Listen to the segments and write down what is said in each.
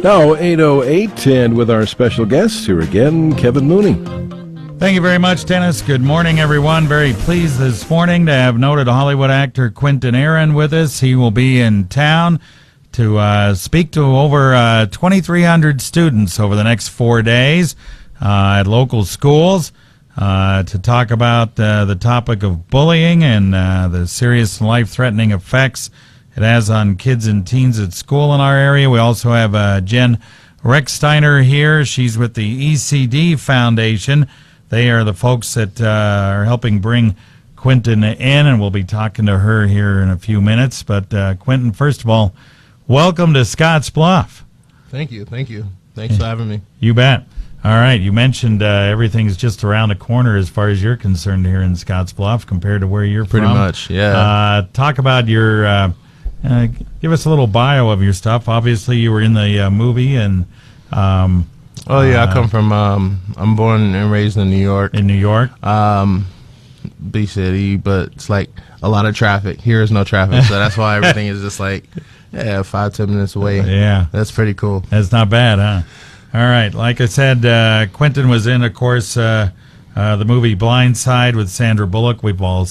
Now 8:08, and with our special guest here again, Kevin Mooney. Thank you very much, Dennis. Good morning, everyone. Very pleased this morning to have noted Hollywood actor Quinton Aaron with us. He will be in town to speak to over 2,300 students over the next 4 days at local schools to talk about the topic of bullying and the serious and life-threatening effects it has on kids and teens at school in our area. We also have Jen Recksteiner here. She's with the ECD Foundation. They are the folks that are helping bring Quinton in, and we'll be talking to her here in a few minutes. But Quinton, first of all, welcome to Scotts Bluff. Thank you. Thanks for having me. You bet. All right, you mentioned everything's just around the corner as far as you're concerned here in Scotts Bluff compared to where you're from. Pretty much, yeah. Talk about your, give us a little bio of your stuff. Obviously, you were in the movie and... I come from, I'm born and raised in New York. In New York? Big city, but it's like a lot of traffic. Here is no traffic, so that's why everything is just like, 5-10 minutes away. Yeah. That's pretty cool. That's not bad, huh? All right. Like I said, Quinton was in, of course, the movie Blind Side with Sandra Bullock. We've all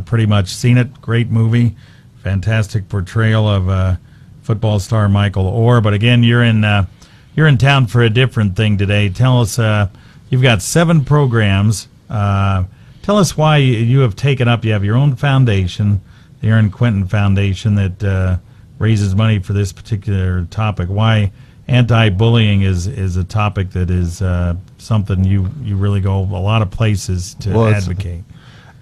pretty much seen it. Great movie. Fantastic portrayal of football star Michael Oher. But again, you're in town for a different thing today. Tell us, you've got 7 programs. Tell us why you have taken up, you have your own foundation, the Aaron Quinton Foundation, that raises money for this particular topic. Why anti-bullying is a topic that is something you really go a lot of places to advocate.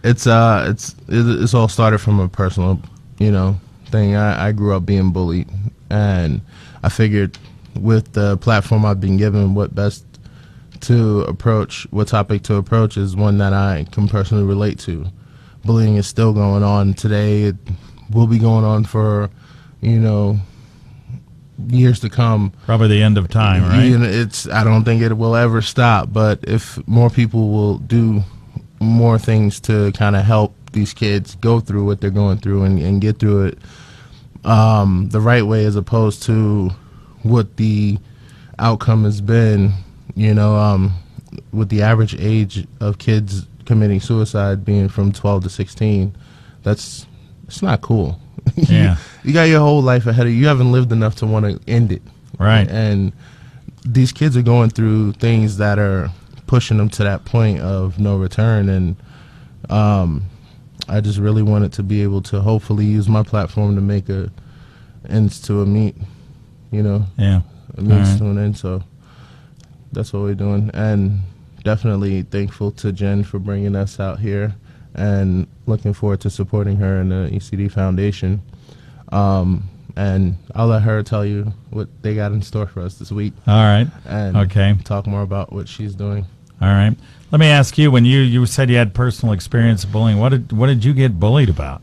It's all started from a personal, thing. I grew up being bullied, and I figured with the platform I've been given, what topic to approach is one that I can personally relate to. Bullying is still going on today. It will be going on for, years to come. Probably the end of time, right? I don't think it will ever stop, but if more people will do more things to kind of help these kids go through what they're going through and get through it the right way, as opposed to what the outcome has been, with the average age of kids committing suicide being from 12 to 16, it's not cool. Yeah. You got your whole life ahead of you. You haven't lived enough to want to end it. Right. And these kids are going through things that are pushing them to that point of no return. And I just really wanted to be able to hopefully use my platform to make ends to a meet. Yeah. A means to an end. So that's what we're doing. And definitely thankful to Jen for bringing us out here, and looking forward to supporting her in the ECD Foundation. And I'll let her tell you what they got in store for us this week. All right. And talk more about what she's doing. All right. Let me ask you, when you said you had personal experience of bullying, what did you get bullied about?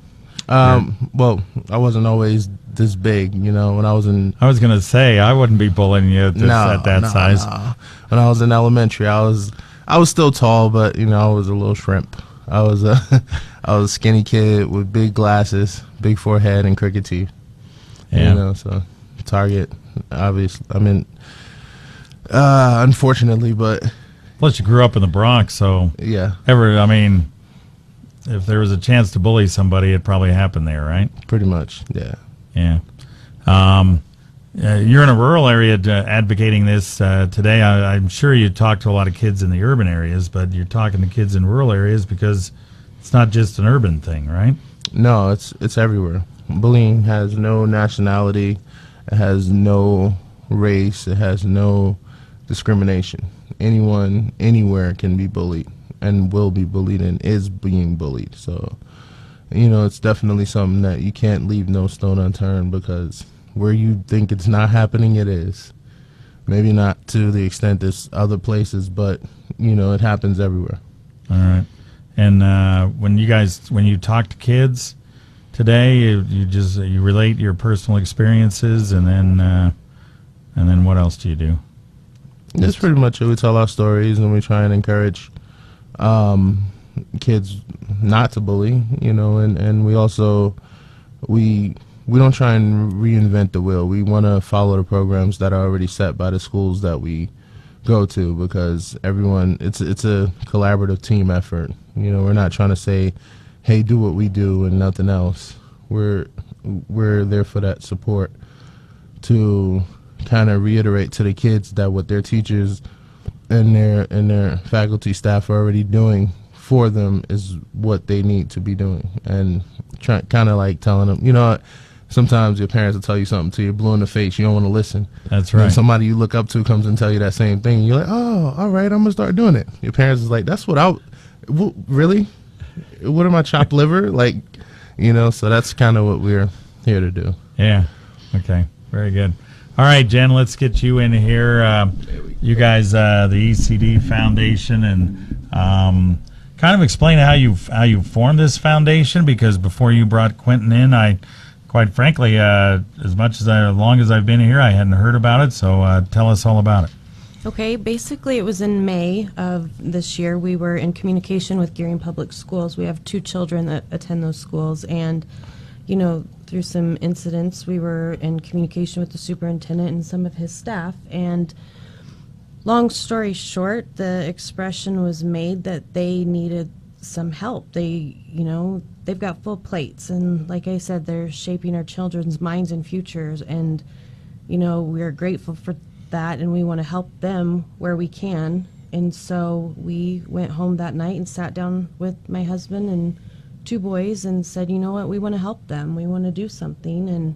Well, I wasn't always this big, when I was in... I was going to say, I wouldn't be bullying you at that size. No. When I was in elementary, I was still tall, but, I was a little shrimp. I was a skinny kid with big glasses, big forehead, and crooked teeth. Yeah. So target, obviously. I mean, unfortunately, but... Plus, you grew up in the Bronx, so... Yeah. If there was a chance to bully somebody, it probably happened there, right? Pretty much, yeah. Yeah. You're in a rural area advocating this today. I'm sure you talk to a lot of kids in the urban areas, but you're talking to kids in rural areas because it's not just an urban thing, right? No, it's everywhere. Bullying has no nationality. It has no race. It has no discrimination. Anyone, anywhere can be bullied and will be bullied and is being bullied. So, it's definitely something that you can't leave no stone unturned, because where you think it's not happening, it is. Maybe not to the extent there's other places, but, it happens everywhere. All right. And when you talk to kids today, you relate your personal experiences, and then what else do you do? That's pretty much it. We tell our stories, and we try and encourage kids not to bully, and we also we don't try and reinvent the wheel. We want to follow the programs that are already set by the schools that we go to, because everyone, it's a collaborative team effort. You know, we're not trying to say, hey, do what we do and nothing else. We're there for that support, to kind of reiterate to the kids that what their teachers and their faculty staff are already doing for them is what they need to be doing. And kind of like telling them, you know, sometimes your parents will tell you something till you're blue in the face. You don't want to listen. That's right. And somebody you look up to comes and tell you that same thing. You're like, oh, all right, I'm going to start doing it. Your parents is like, that's what really? What am I, chopped liver? Like, you know, so that's kind of what we're here to do. Yeah. Okay. Very good. All right, Jen, let's get you in here. You guys, the ECD Foundation, and kind of explain how you formed this foundation, because before you brought Quinton in, I, quite frankly, as long as I've been here, I hadn't heard about it. So tell us all about it. Okay, basically it was in May of this year. We were in communication with Gearing Public Schools. We have 2 children that attend those schools, and, you know, through some incidents, we were in communication with the superintendent and some of his staff. And long story short, the expression was made that they needed some help. They, you know, they've got full plates, and like I said, they're shaping our children's minds and futures, and, you know, we're grateful for that, and we want to help them where we can. And so we went home that night and sat down with my husband and 2 boys and said, you know what, we want to help them. We want to do something, and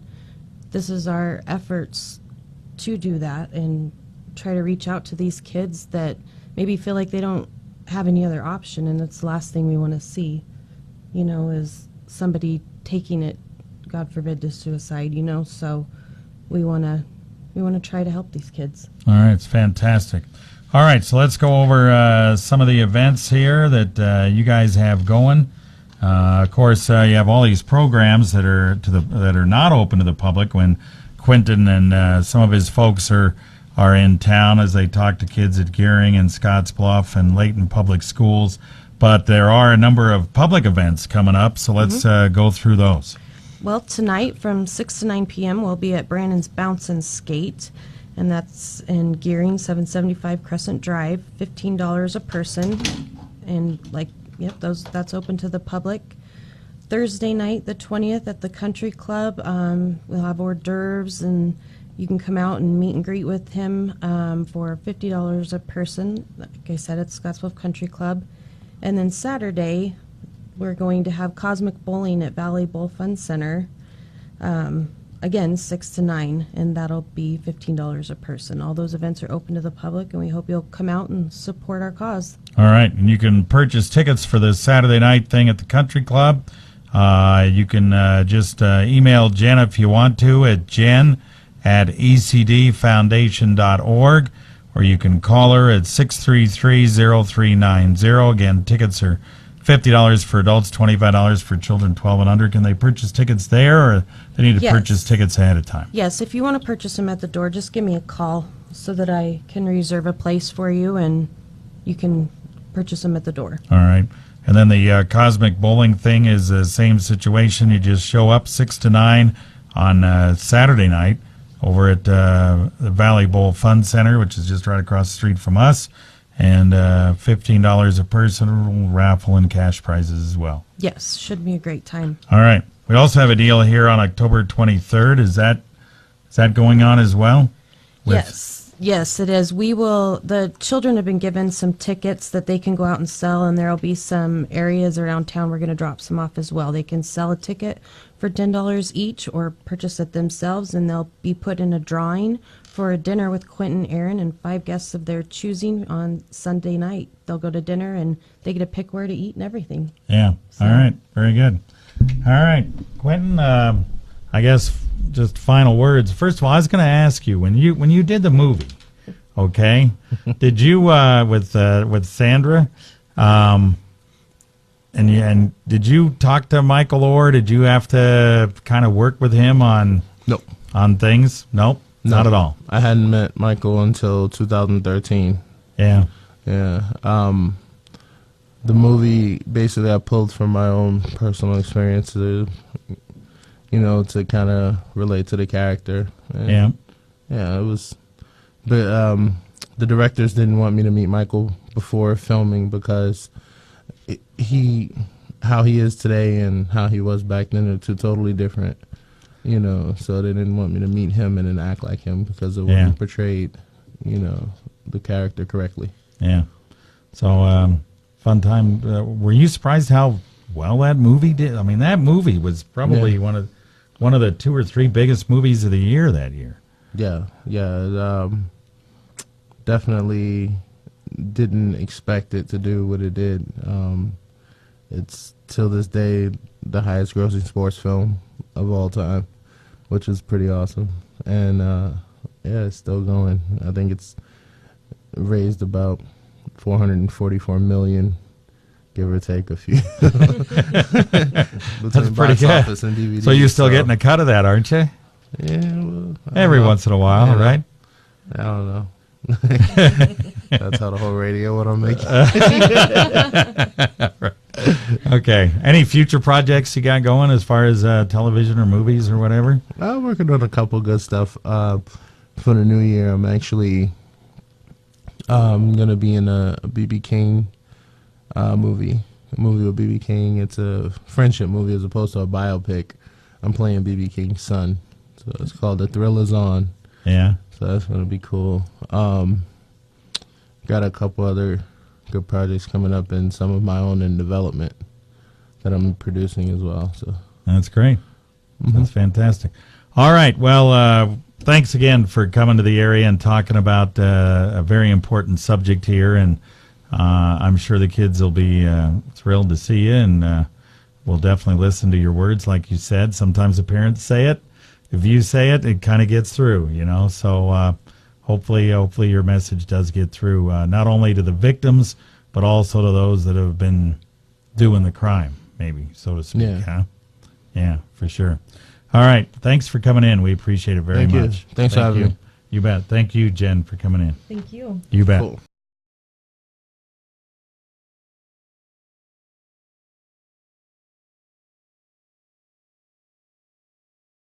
this is our efforts to do that and try to reach out to these kids that maybe feel like they don't have any other option, and that's the last thing we want to see, you know, is somebody taking it, God forbid, to suicide, you know. So we want to try to help these kids. All right, it's fantastic. All right, so let's go over some of the events here that you guys have going. Of course, you have all these programs that are not open to the public when Quinton and some of his folks are in town, as they talk to kids at Gearing and Scottsbluff and Layton Public Schools. But there are a number of public events coming up, so let's go through those. Well, tonight from 6 to 9 p.m. we'll be at Brandon's Bounce and Skate, and that's in Gearing, 775 Crescent Drive, $15 a person, and that's open to the public. Thursday night, the 20th, at the Country Club, we'll have hors d'oeuvres, and you can come out and meet and greet with him for $50 a person. Like I said, at Scottsbluff Country Club. And then Saturday, we're going to have Cosmic Bowling at Valley Bowl Fun Center. Again, 6 to 9, and that'll be $15 a person. All those events are open to the public, and we hope you'll come out and support our cause. All right, and you can purchase tickets for the Saturday night thing at the Country Club. You can just email Jen if you want to at jen@ecdfoundation.org, or you can call her at 633-0390. Again, tickets are $50 for adults, $25 for children 12 and under. Can they purchase tickets there, or they need to purchase tickets ahead of time? Yes, if you want to purchase them at the door, just give me a call so that I can reserve a place for you, and you can purchase them at the door. All right. And then the Cosmic Bowling thing is the same situation. You just show up 6 to 9 on Saturday night over at the Valley Bowl Fun Center, which is just right across the street from us. And $15 a person, raffle and cash prizes as well. Yes, should be a great time. All right. We also have a deal here on October 23rd. Is that going on as well? Yes, it is. The children have been given some tickets that they can go out and sell, and there'll be some areas around town we're going to drop some off as well. They can sell a ticket for $10 each or purchase it themselves, and they'll be put in a drawing for a dinner with Quinton Aaron and 5 guests of their choosing on Sunday night. They'll go to dinner, and they get to pick where to eat and everything. Yeah. So. All right. Very good. All right. Quinton, I guess just final words. First of all, I was going to ask you, when you did the movie, okay, did you with Sandra, and did you talk to Michael Oher? Did you have to kind of work with him on things? Nope. Not at all. I hadn't met Michael until 2013. Yeah. Yeah. The movie, basically, I pulled from my own personal experiences. to kind of relate to the character. And Yeah. Yeah, it was. But the directors didn't want me to meet Michael before filming because how he is today and how he was back then are two totally different. So they didn't want me to meet him and then act like him because it wouldn't portrayed, the character correctly. Yeah. So fun time. Were you surprised how well that movie did? I mean, that movie was probably one of the 2 or 3 biggest movies of the year that year. Yeah. Definitely didn't expect it to do what it did. It's till this day the highest grossing sports film of all time, which is pretty awesome. And it's still going. I think it's raised about $444 million, give or take a few. That's pretty good. Office and DVD, so you're still getting a cut of that, aren't you? Yeah, well, every once in a while, right? I don't know. That's how the whole radio what I'm making. Okay. Any future projects you got going as far as television or movies or whatever? I'm working on a couple good stuff for the new year. I'm actually gonna be in a B.B. King movie. A movie with B.B. King. It's a friendship movie as opposed to a biopic. I'm playing B.B. King's son, so it's called The Thrill Is On. Yeah. So that's gonna be cool. Got a couple other good projects coming up and some of my own in development that I'm producing as well. So that's great. That's fantastic. All right. Well, thanks again for coming to the area and talking about a very important subject here. And I'm sure the kids will be thrilled to see you, and we'll definitely listen to your words. Like you said, sometimes the parents say it. If you say it, it kind of gets through, So hopefully your message does get through, not only to the victims, but also to those that have been doing the crime, maybe, so to speak. Yeah. Huh? Yeah, for sure. All right. Thanks for coming in. We appreciate it very much. Thanks for having me. You bet. Thank you, Jen, for coming in. Thank you. You bet. Cool.